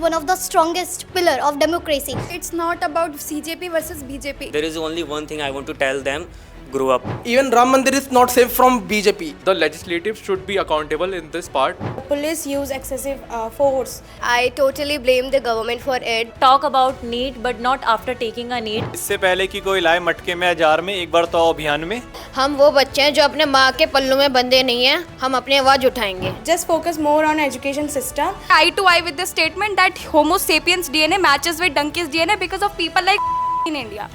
one of the strongest pillar of democracy. It's not about CJP versus BJP. There is only one thing I want to tell them: grow up. Even Ram Mandir is not safe from BJP. The legislative should be accountable in this part. Police use excessive force. I totally blame the government for it. Talk about need but not after taking a need. इससे पहले कि कोई लाए मटके में अजार में, एक बार तो अभियान में। हम वो बच्चे हैं जो अपने माँ के पल्लू में बंधे नहीं हैं, हम अपनी आवाज उठाएंगे. Just focus more on education system. Eye to eye with the statement that Homo sapiens DNA matches with donkey's DNA because of people like in India.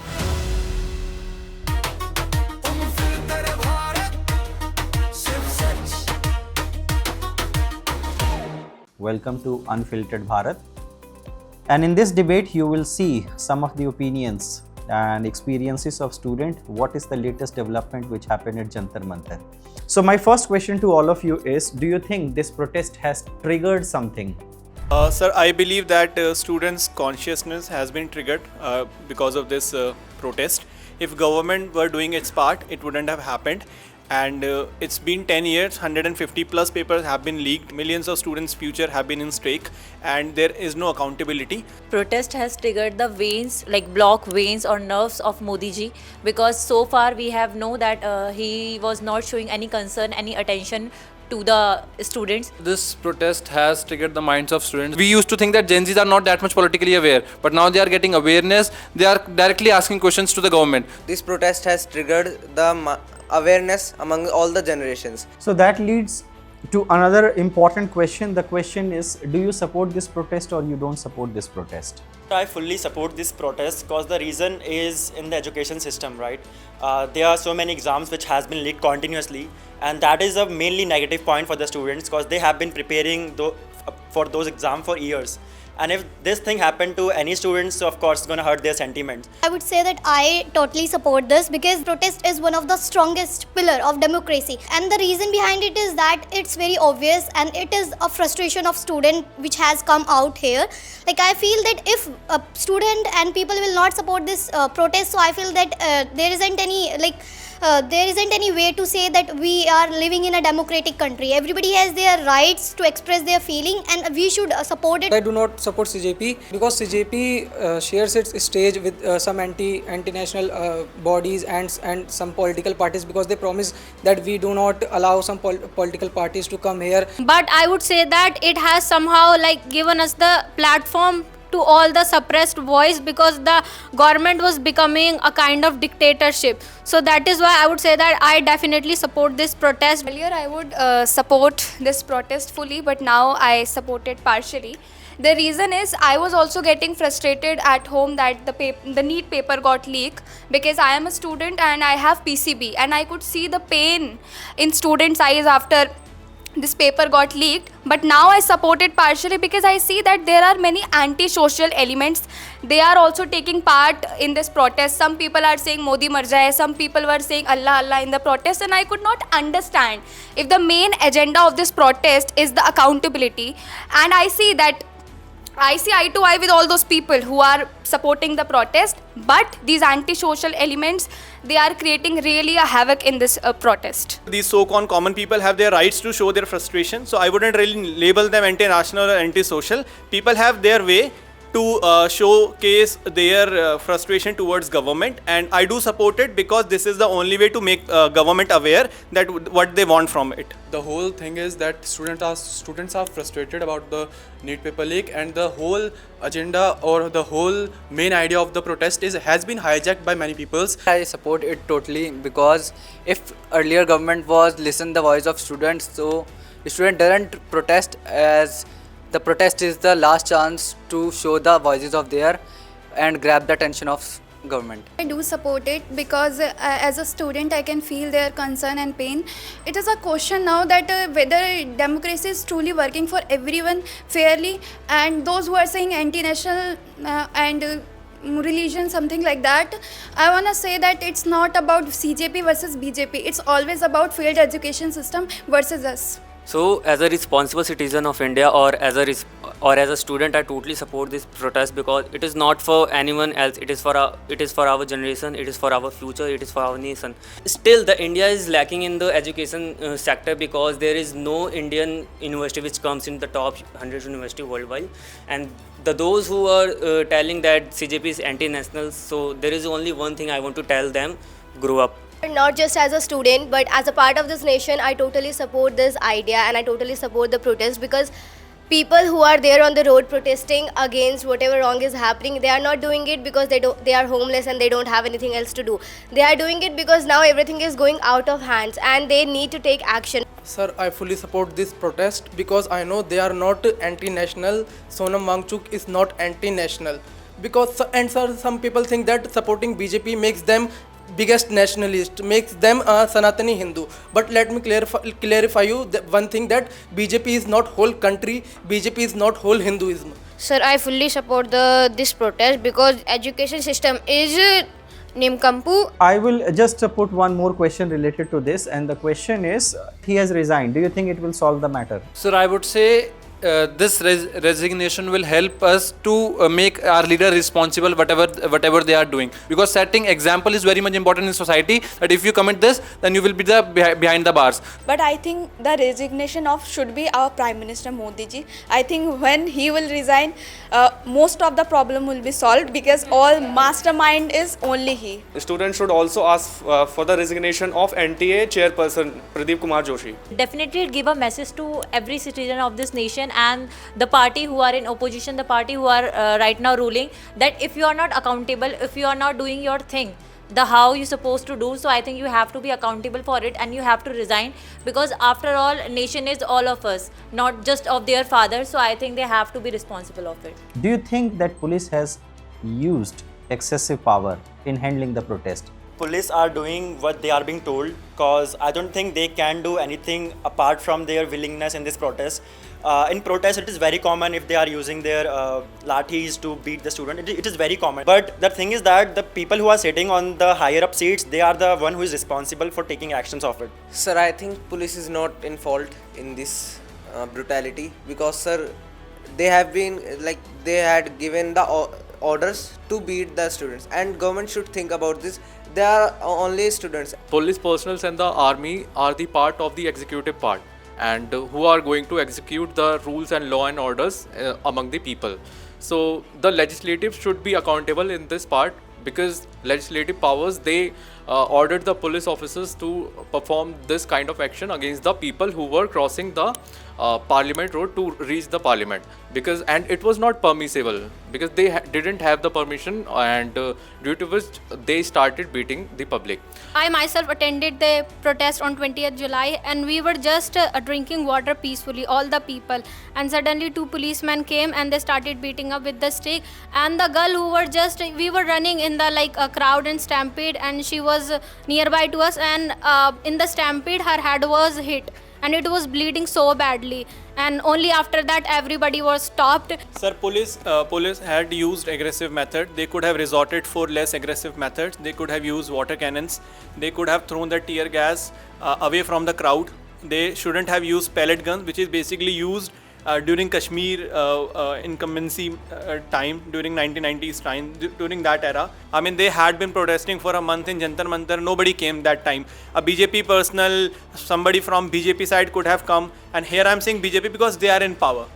Welcome to Unfiltered Bharat. And in this debate, you will see some of the opinions and experiences of students. What is the latest development which happened at Jantar Mantar? So my first question to all of you is, do you think this protest has triggered something? Sir, I believe that students' consciousness has been triggered because of this protest. If government were doing its part, it wouldn't have happened. And it's been 10 years, 150 plus papers have been leaked, millions of students' future have been in stake, and there is no accountability. Protest has triggered the veins, like block veins or nerves of Modi ji, because so far we have know that he was not showing any concern, any attention to the students. This protest has triggered the minds of students. We used to think that Gen Zs are not that much politically aware, but now they are getting awareness. They are directly asking questions to the government. This protest has triggered the awareness among all the generations. So that leads to another important question. The question is, do you support this protest or you don't support this protest? I fully support this protest because the reason is in the education system, right? There are so many exams which has been leaked continuously, and that is a mainly negative point for the students because they have been preparing for those exams for years. And if this thing happened to any students, so of course it's going to hurt their sentiments. I would say that I totally support this because protest is one of the strongest pillar of democracy, and the reason behind it is that it's very obvious and it is a frustration of student which has come out here. Like I feel that if a student and people will not support this protest, so I feel that there isn't any way to say that we are living in a democratic country. Everybody has their rights to express their feeling and we should support it. I do not support CJP because CJP shares its stage with some anti-national bodies and some political parties because they promise that we do not allow some political parties to come here. But I would say that it has somehow like given us the platform to all the suppressed voice because the government was becoming a kind of dictatorship. So that is why I would say that I definitely support this protest. Earlier I would support this protest fully, but now I support it partially. The reason is I was also getting frustrated at home that the NEET paper got leaked because I am a student and I have PCB, and I could see the pain in students' eyes after this paper got leaked. But now I support it partially because I see that there are many anti-social elements. They are also taking part in this protest. Some people are saying Modi mar jaye, some people were saying Allah Allah in the protest, and I could not understand if the main agenda of this protest is the accountability. And I see eye to eye with all those people who are supporting the protest, but these anti-social elements, they are creating really a havoc in this protest. These so-called common people have their rights to show their frustration, so I wouldn't really label them anti-national or anti-social. People have their way to showcase their frustration towards government, and I do support it because this is the only way to make government aware that what they want from it. The whole thing is that students are frustrated about the NEET paper leak, and the whole agenda or the whole main idea of the protest has been hijacked by many people. I support it totally because if earlier government was listen the voice of students, so the student doesn't protest as the protest is the last chance to show the voices of their and grab the attention of government. I do support it because as a student I can feel their concern and pain. It is a question now that whether democracy is truly working for everyone fairly, and those who are saying anti-national and religion, something like that, I want to say that it's not about CJP versus BJP. It's always about failed education system versus us. So, as a responsible citizen of India, or as a student, I totally support this protest because it is not for anyone else. It is for our generation. It is for our future. It is for our nation. Still, the India is lacking in the education sector because there is no Indian university which comes in the top 100 university worldwide, and those who are telling that CJP is anti-national. So there is only one thing I want to tell them: grow up. Not just as a student, but as a part of this nation, I totally support this idea and I totally support the protest, because people who are there on the road protesting against whatever wrong is happening, they are not doing it because they are homeless and they don't have anything else to do. They are doing it because now everything is going out of hands and they need to take action. Sir, I fully support this protest because I know they are not anti-national. Sonam Wangchuk is not anti-national. Because, and sir, some people think that supporting BJP makes them biggest nationalist, makes them a Sanatani Hindu. But let me clarify you one thing, that BJP is not whole country, BJP is not whole Hinduism. Sir, I fully support this protest because education system is nimkampu. I will just put one more question related to this, and the question is, he has resigned. Do you think it will solve the matter? Sir, I would say this resignation will help us to make our leader responsible whatever they are doing, because setting example is very much important in society, that if you commit this, then you will be behind the bars. But I think the resignation of should be our Prime Minister Modi ji. I think when he will resign, most of the problem will be solved, because all mastermind is only he. The students should also ask for the resignation of NTA chairperson Pradeep Kumar Joshi. Definitely give a message to every citizen of this nation and the party who are in opposition, the party who are right now ruling, that if you are not accountable, if you are not doing your thing, the how you supposed to do, so I think you have to be accountable for it and you have to resign, because after all, nation is all of us, not just of their father. So I think they have to be responsible of it. Do you think that police has used excessive power in handling the protest? Police are doing what they are being told, because I don't think they can do anything apart from their willingness in this protest. In protest, it is very common if they are using their lathis to beat the student. It is very common. But the thing is that the people who are sitting on the higher up seats, they are the one who is responsible for taking actions of it. Sir, I think police is not in fault in this brutality, because sir, they have been they had given the orders to beat the students, and government should think about this. They are only students. Police personnel and the army are the part of the executive part, and who are going to execute the rules and law and orders among the people. So the legislative should be accountable in this part, because legislative powers, they ordered the police officers to perform this kind of action against the people who were crossing the parliament road to reach the parliament, and it was not permissible, because they didn't have the permission, and due to which they started beating the public. I myself attended the protest on 20th July, and we were just drinking water peacefully, all the people, and suddenly two policemen came and they started beating up with the stick, and the girl who were we were running in the a crowd and stampede, and she was nearby to us, and in the stampede her head was hit and it was bleeding so badly, and only after that everybody was stopped. Sir, police had used aggressive method. They could have resorted for less aggressive methods. They could have used water cannons. They could have thrown the tear gas away from the crowd. They shouldn't have used pellet guns, which is basically used during Kashmir incumbency time, during 1990s time, during that era. I mean, they had been protesting for a month in Jantar Mantar. Nobody came that time. A BJP personnel, somebody from BJP side could have come, and here I'm saying BJP because they are in power.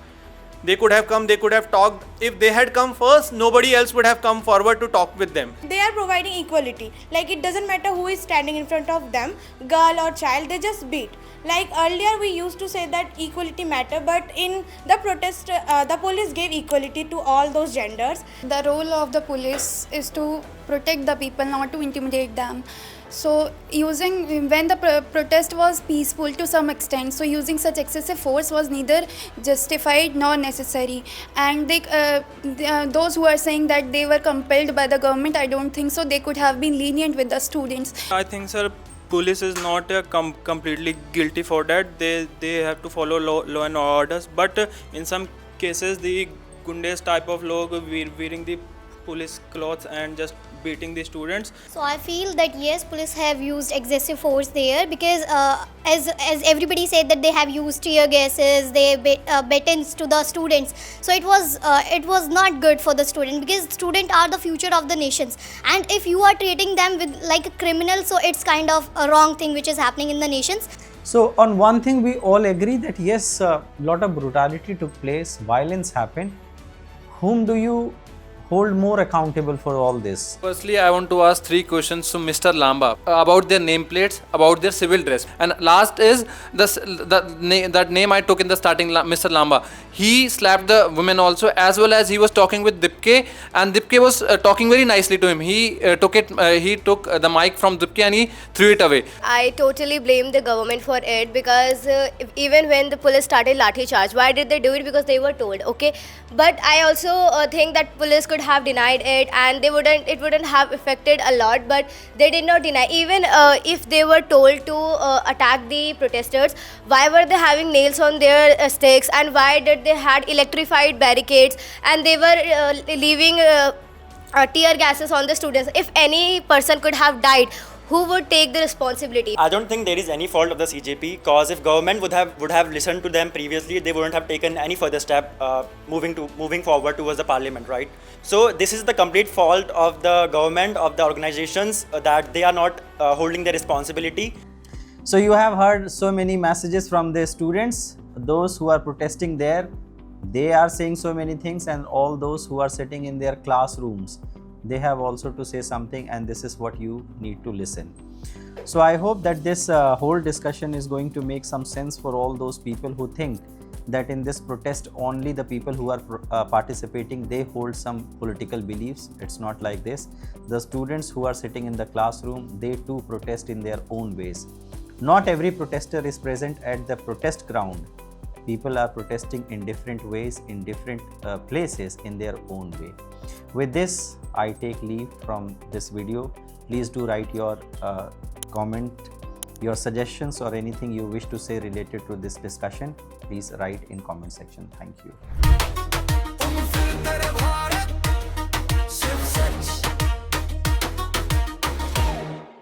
They could have come, they could have talked. If they had come first, nobody else would have come forward to talk with them. They are providing equality. Like, it doesn't matter who is standing in front of them, girl or child, they just beat. Like earlier we used to say that equality matter, but in the protest the police gave equality to all those genders. The role of the police is to protect the people, not to intimidate them. So when the protest was peaceful to some extent, so using such excessive force was neither justified nor necessary. And those who are saying that they were compelled by the government, I don't think so. They could have been lenient with the students. I think, sir, police is not completely guilty for that. They have to follow law and orders. But in some cases, the gundes type of log wearing the police clothes and just beating the students. So I feel that yes, police have used excessive force there because as everybody said that they have used tear gases, they batons to the students. So it was not good for the student because students are the future of the nations. And if you are treating them with like a criminal, so it's kind of a wrong thing which is happening in the nations. So on one thing we all agree that yes, a lot of brutality took place, violence happened. Whom do you hold more accountable for all this? Firstly, I want to ask 3 questions to Mr. Lamba about their nameplates, about their civil dress. And last is that name I took in the starting, Mr. Lamba. He slapped the women also, as well as he was talking with Dipke, and Dipke was talking very nicely to him. He took the mic from Dipke and he threw it away. I totally blame the government for it because even when the police started lathi charge, why did they do it? Because they were told, okay. But I also think that police could have denied it and it wouldn't have affected a lot, but they did not deny. Even if they were told to attack the protesters, why were they having nails on their sticks, and why did they had electrified barricades, and they were leaving tear gases on the students? If any person could have died, who would take the responsibility? I don't think there is any fault of the CJP, because if government would have listened to them previously, they wouldn't have taken any further step moving forward towards the parliament, right? So this is the complete fault of the government, of the organizations, that they are not holding their responsibility. So you have heard so many messages from the students, those who are protesting there, they are saying so many things, and all those who are sitting in their classrooms, they have also to say something, and this is what you need to listen. So I hope that this whole discussion is going to make some sense for all those people who think that in this protest only the people who are participating, they hold some political beliefs. It's not like this. The students who are sitting in the classroom, they too protest in their own ways. Not every protester is present at the protest ground. People are protesting in different ways, in different places, in their own way. With this, I take leave from this video. Please do write your comment, your suggestions, or anything you wish to say related to this discussion. Please write in comment section. Thank you.